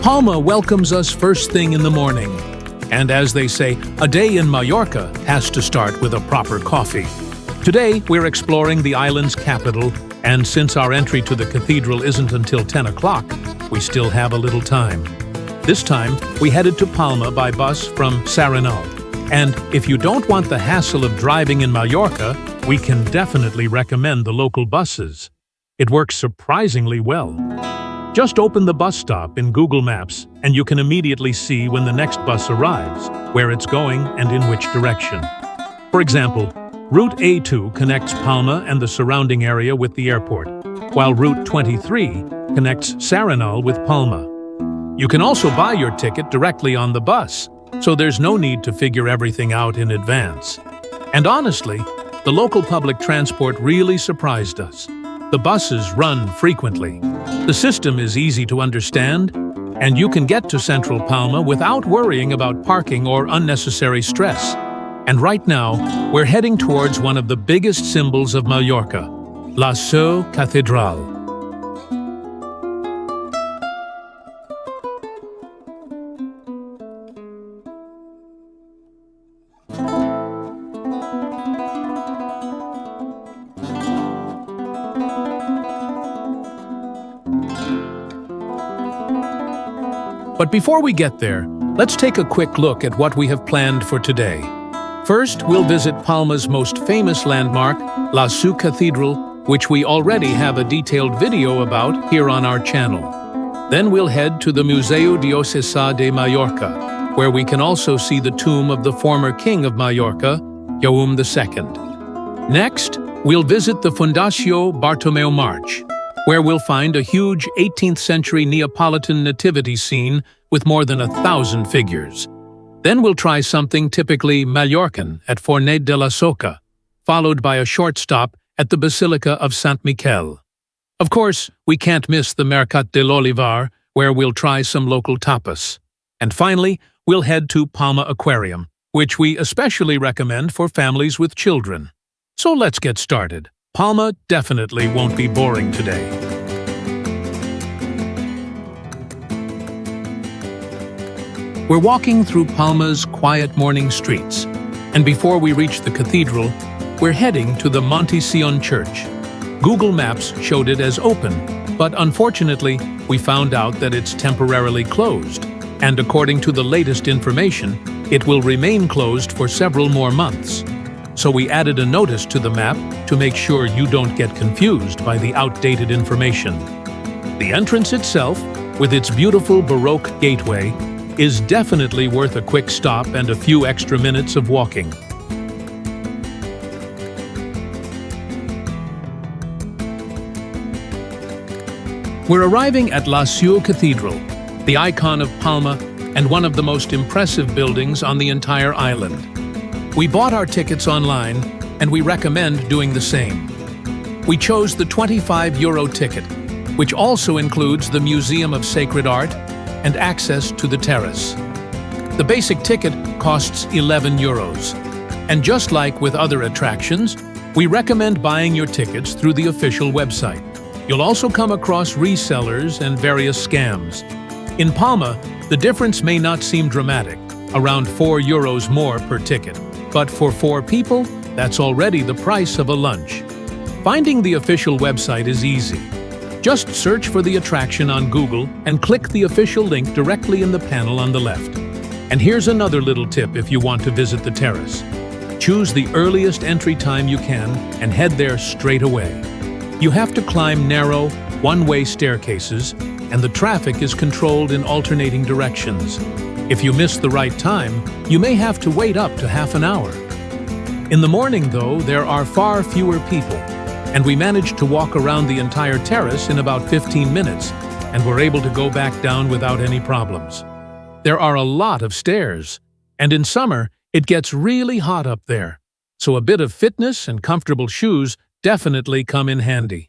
Palma welcomes us first thing in the morning. And as they say, a day in Mallorca has to start with a proper coffee. Today, we're exploring the island's capital, and since our entry to the cathedral isn't until 10 o'clock, we still have a little time. This time, we headed to Palma by bus from Saranal. And if you don't want the hassle of driving in Mallorca, we can definitely recommend the local buses. It works surprisingly well. Just open the bus stop in Google Maps and you can immediately see when the next bus arrives, where it's going and in which direction. For example, Route A2 connects Palma and the surrounding area with the airport, while Route 23 connects Saranal with Palma. You can also buy your ticket directly on the bus, so there's no need to figure everything out in advance. And honestly, the local public transport really surprised us. The buses run frequently. The system is easy to understand, and you can get to Central Palma without worrying about parking or unnecessary stress. And right now, we're heading towards one of the biggest symbols of Mallorca, la Seu Cathedral. But before we get there, let's take a quick look at what we have planned for today. First, we'll visit Palma's most famous landmark, la Seu Cathedral, which we already have a detailed video about here on our channel. Then we'll head to the Museu Diocesà de Mallorca, where we can also see the tomb of the former king of Mallorca, Jaume II. Next, we'll visit the Fundació Bartomeu March, where we'll find a huge 18th century Neapolitan nativity scene with more than 1,000 figures. Then we'll try something typically Mallorcan at Fornet de la Soca, followed by a short stop at the Basilica of Sant Miquel. Of course, we can't miss the Mercat de l'Olivar, where we'll try some local tapas. And finally, we'll head to Palma Aquarium, which we especially recommend for families with children. So let's get started. Palma definitely won't be boring today. We're walking through Palma's quiet morning streets, and before we reach the cathedral, we're heading to the Monti-sion Church. Google Maps showed it as open, but unfortunately, we found out that it's temporarily closed, and according to the latest information, it will remain closed for several more months. So we added a notice to the map to make sure you don't get confused by the outdated information. The entrance itself, with its beautiful Baroque gateway, is definitely worth a quick stop and a few extra minutes of walking. We're arriving at la Seu Cathedral, the icon of Palma and one of the most impressive buildings on the entire island. We bought our tickets online, and we recommend doing the same. We chose the €25 ticket, which also includes the Museum of Sacred Art and access to the terrace. The basic ticket costs €11. And just like with other attractions, we recommend buying your tickets through the official website. You'll also come across resellers and various scams. In Palma, the difference may not seem dramatic, around €4 more per ticket. But for 4 people, that's already the price of a lunch. Finding the official website is easy. Just search for the attraction on Google and click the official link directly in the panel on the left. And here's another little tip if you want to visit the terrace. Choose the earliest entry time you can and head there straight away. You have to climb narrow, one-way staircases, and the traffic is controlled in alternating directions. If you miss the right time, you may have to wait up to half an hour. In the morning, though, there are far fewer people, and we managed to walk around the entire terrace in about 15 minutes, and were able to go back down without any problems. There are a lot of stairs, and in summer, it gets really hot up there, so a bit of fitness and comfortable shoes definitely come in handy.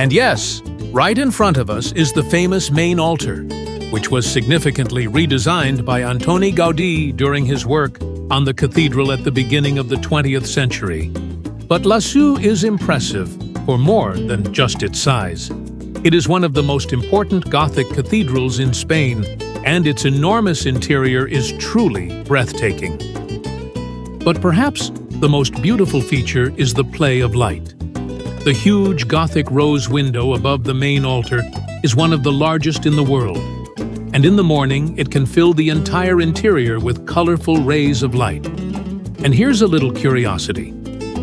And yes, right in front of us is the famous main altar, which was significantly redesigned by Antoni Gaudí during his work on the cathedral at the beginning of the 20th century. But La Seu is impressive for more than just its size. It is one of the most important Gothic cathedrals in Spain, and its enormous interior is truly breathtaking. But perhaps the most beautiful feature is the play of light. The huge Gothic rose window above the main altar is one of the largest in the world, and in the morning it can fill the entire interior with colorful rays of light. And here's a little curiosity.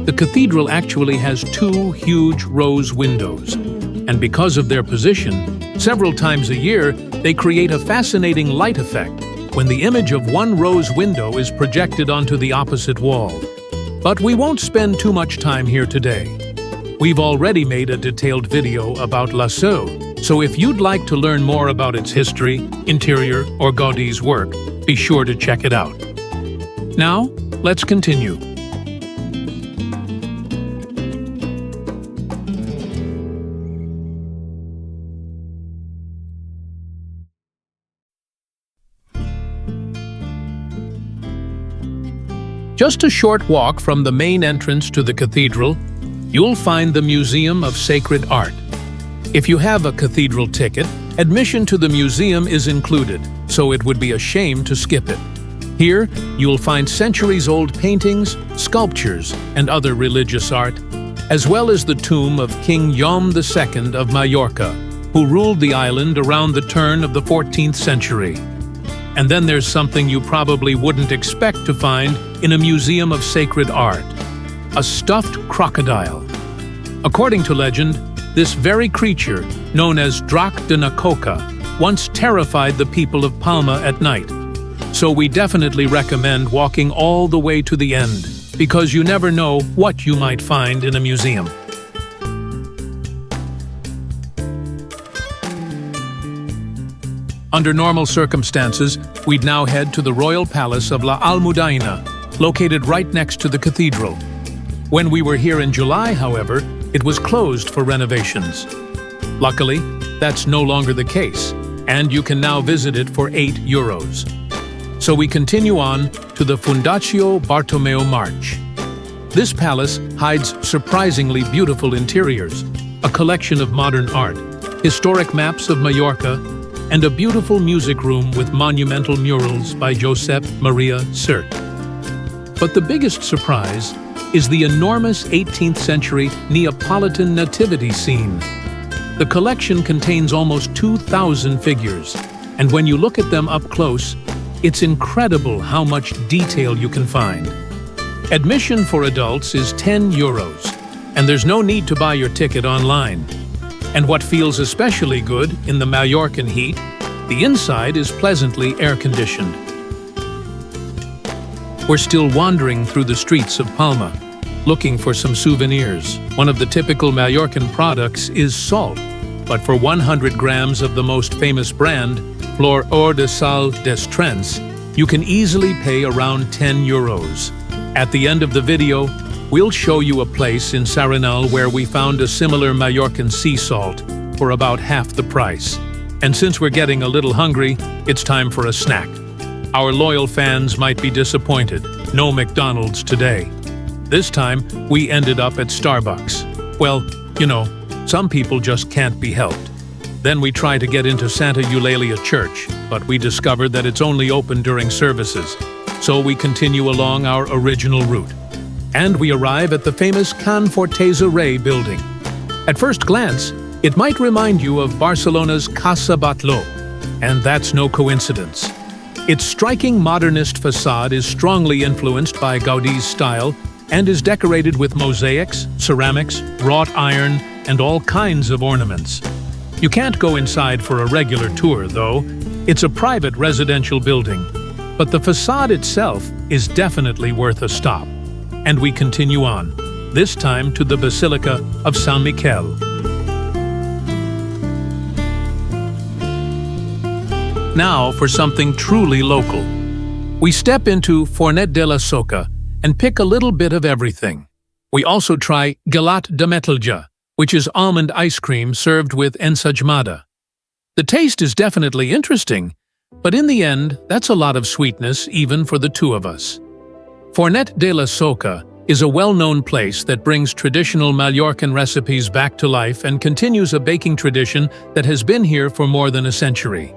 The cathedral actually has 2 huge rose windows, and because of their position, several times a year they create a fascinating light effect when the image of one rose window is projected onto the opposite wall. But we won't spend too much time here today. We've already made a detailed video about La Seu, so if you'd like to learn more about its history, interior, or Gaudí's work, be sure to check it out. Now, let's continue. Just a short walk from the main entrance to the cathedral, you'll find the Museum of Sacred Art. If you have a cathedral ticket, admission to the museum is included, so it would be a shame to skip it. Here, you'll find centuries-old paintings, sculptures, and other religious art, as well as the tomb of King Jaume II of Mallorca, who ruled the island around the turn of the 14th century. And then there's something you probably wouldn't expect to find in a museum of sacred art: a stuffed crocodile. According to legend, this very creature, known as Drac de na Coca, once terrified the people of Palma at night. So we definitely recommend walking all the way to the end, because you never know what you might find in a museum. Under normal circumstances, we'd now head to the Royal Palace of La Almudaina, located right next to the cathedral. When we were here in July, however, it was closed for renovations. Luckily, that's no longer the case, and you can now visit it for €8. So we continue on to the Fundació Bartomeu March. This palace hides surprisingly beautiful interiors, a collection of modern art, historic maps of Mallorca, and a beautiful music room with monumental murals by Josep Maria Sert. But the biggest surprise is the enormous 18th century Neapolitan nativity scene. The collection contains almost 2,000 figures, and when you look at them up close, it's incredible how much detail you can find. Admission for adults is €10, and there's no need to buy your ticket online. And what feels especially good in the Mallorcan heat, the inside is pleasantly air-conditioned. We're still wandering through the streets of Palma, looking for some souvenirs. One of the typical Mallorcan products is salt, but for 100 grams of the most famous brand, Flor de Sal d'Estrens, you can easily pay around €10. At the end of the video, we'll show you a place in Saranal where we found a similar Mallorcan sea salt for about half the price. And since we're getting a little hungry, it's time for a snack. Our loyal fans might be disappointed. No McDonald's today. This time, we ended up at Starbucks. Well, you know, some people just can't be helped. Then we try to get into Santa Eulalia Church, but we discovered that it's only open during services. So we continue along our original route. And we arrive at the famous Can Forteza Rey building. At first glance, it might remind you of Barcelona's Casa Batlló, and that's no coincidence. Its striking modernist facade is strongly influenced by Gaudí's style and is decorated with mosaics, ceramics, wrought iron, and all kinds of ornaments. You can't go inside for a regular tour, though. It's a private residential building, but the facade itself is definitely worth a stop. And we continue on, this time to the Basilica of Sant Miquel. Now for something truly local. We step into Fornet de la Soca and pick a little bit of everything. We also try gelat de metalja, which is almond ice cream served with ensajmada. The taste is definitely interesting, but in the end, that's a lot of sweetness even for the two of us. Fornet de la Soca is a well-known place that brings traditional Mallorcan recipes back to life and continues a baking tradition that has been here for more than a century.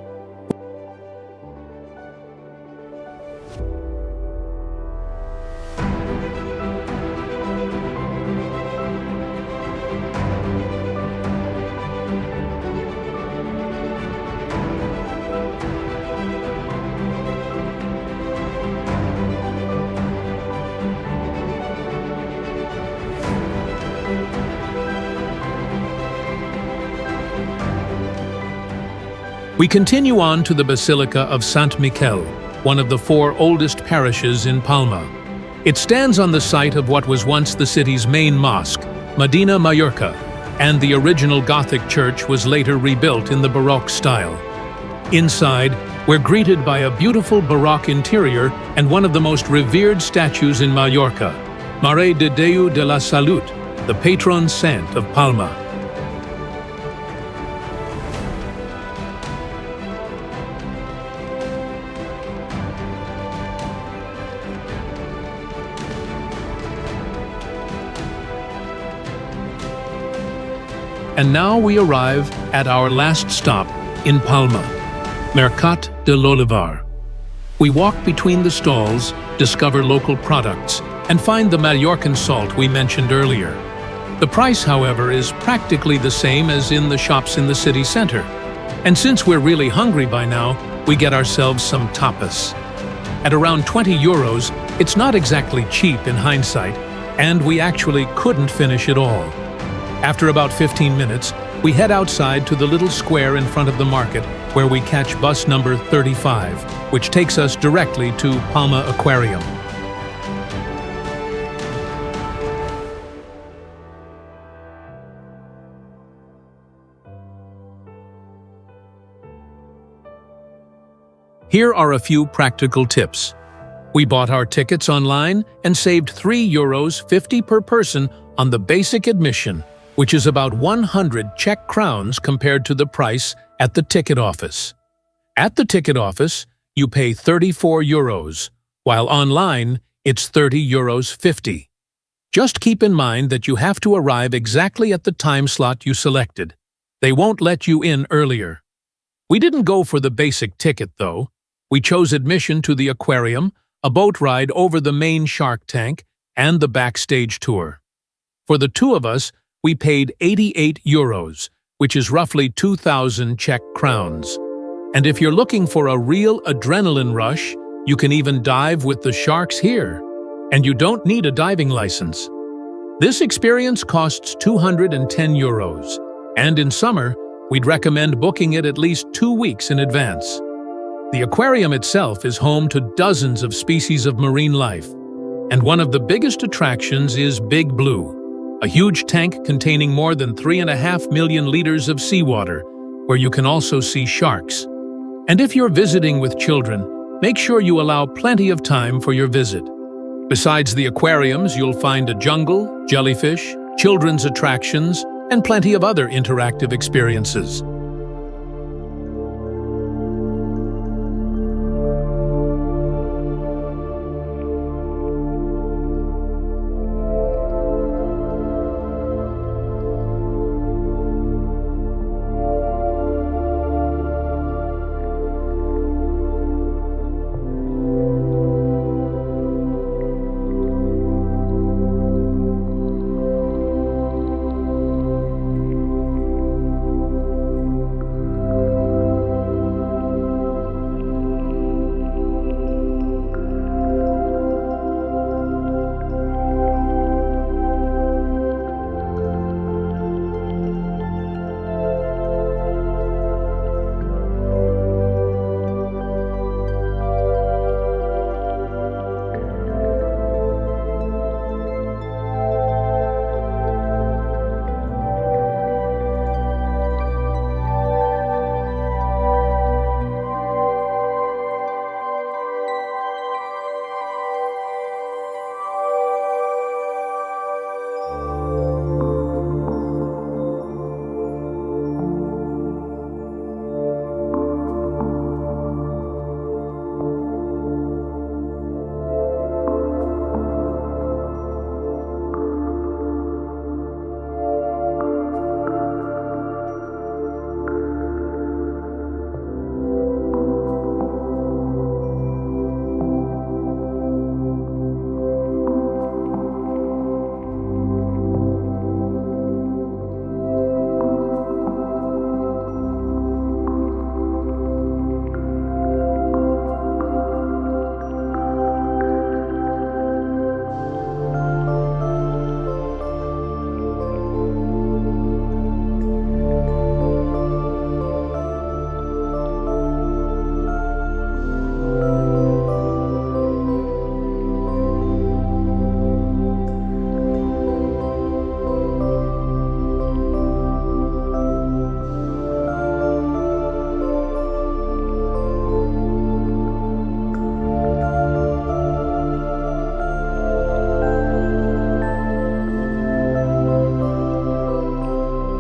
We continue on to the Basilica of Sant Miquel, one of the 4 oldest parishes in Palma. It stands on the site of what was once the city's main mosque, Palma de Mallorca, and the original Gothic church was later rebuilt in the Baroque style. Inside, we're greeted by a beautiful Baroque interior and one of the most revered statues in Mallorca, Mare de Déu de la Salut, the patron saint of Palma. And now we arrive at our last stop in Palma, Mercat de l'Olivar. We walk between the stalls, discover local products, and find the Mallorcan salt we mentioned earlier. The price, however, is practically the same as in the shops in the city center. And since we're really hungry by now, we get ourselves some tapas. At around 20 euros, it's not exactly cheap in hindsight, and we actually couldn't finish it all. After about 15 minutes, we head outside to the little square in front of the market where we catch bus number 35, which takes us directly to Palma Aquarium. Here are a few practical tips. We bought our tickets online and saved €3.50 per person on the basic admission, which is about 100 Czech crowns compared to the price at the ticket office. At the ticket office, you pay €34, while online, it's €30.50. Just keep in mind that you have to arrive exactly at the time slot you selected. They won't let you in earlier. We didn't go for the basic ticket, though. We chose admission to the aquarium, a boat ride over the main shark tank, and the backstage tour. For the two of us, we paid €88, which is roughly 2,000 Czech crowns. And if you're looking for a real adrenaline rush, you can even dive with the sharks here. And you don't need a diving license. This experience costs €210, and in summer, we'd recommend booking it at least 2 weeks in advance. The aquarium itself is home to dozens of species of marine life, and one of the biggest attractions is Big Blue, a huge tank containing more than 3.5 million liters of seawater, where you can also see sharks. And if you're visiting with children, make sure you allow plenty of time for your visit. Besides the aquariums, you'll find a jungle, jellyfish, children's attractions, and plenty of other interactive experiences.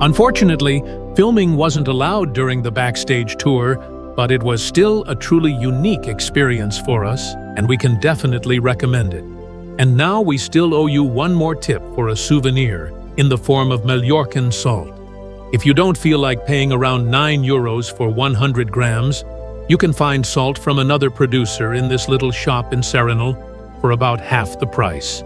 Unfortunately, filming wasn't allowed during the backstage tour, but it was still a truly unique experience for us, and we can definitely recommend it. And now we still owe you one more tip for a souvenir in the form of Mallorcan salt. If you don't feel like paying around €9 for 100 grams, you can find salt from another producer in this little shop in Serenal for about half the price.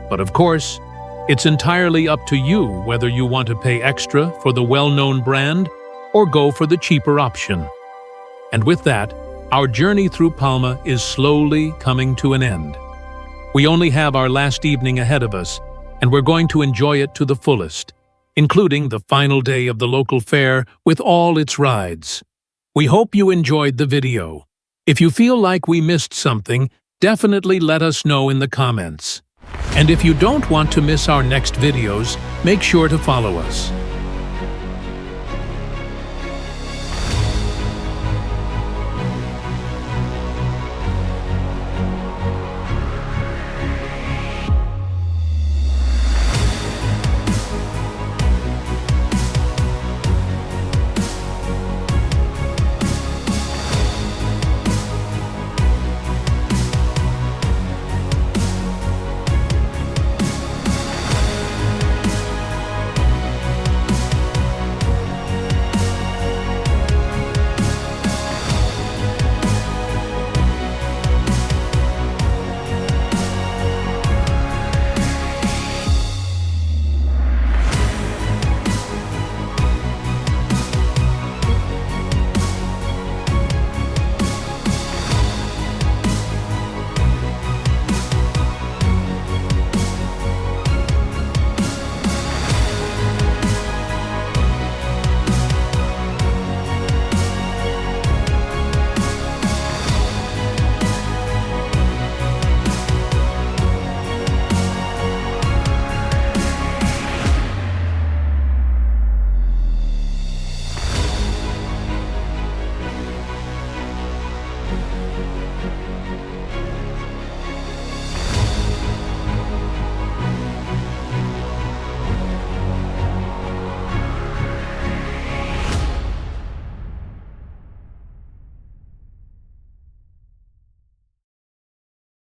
But of course, it's entirely up to you whether you want to pay extra for the well-known brand or go for the cheaper option. And with that, our journey through Palma is slowly coming to an end. We only have our last evening ahead of us, and we're going to enjoy it to the fullest, including the final day of the local fair with all its rides. We hope you enjoyed the video. If you feel like we missed something, definitely let us know in the comments. And if you don't want to miss our next videos, make sure to follow us.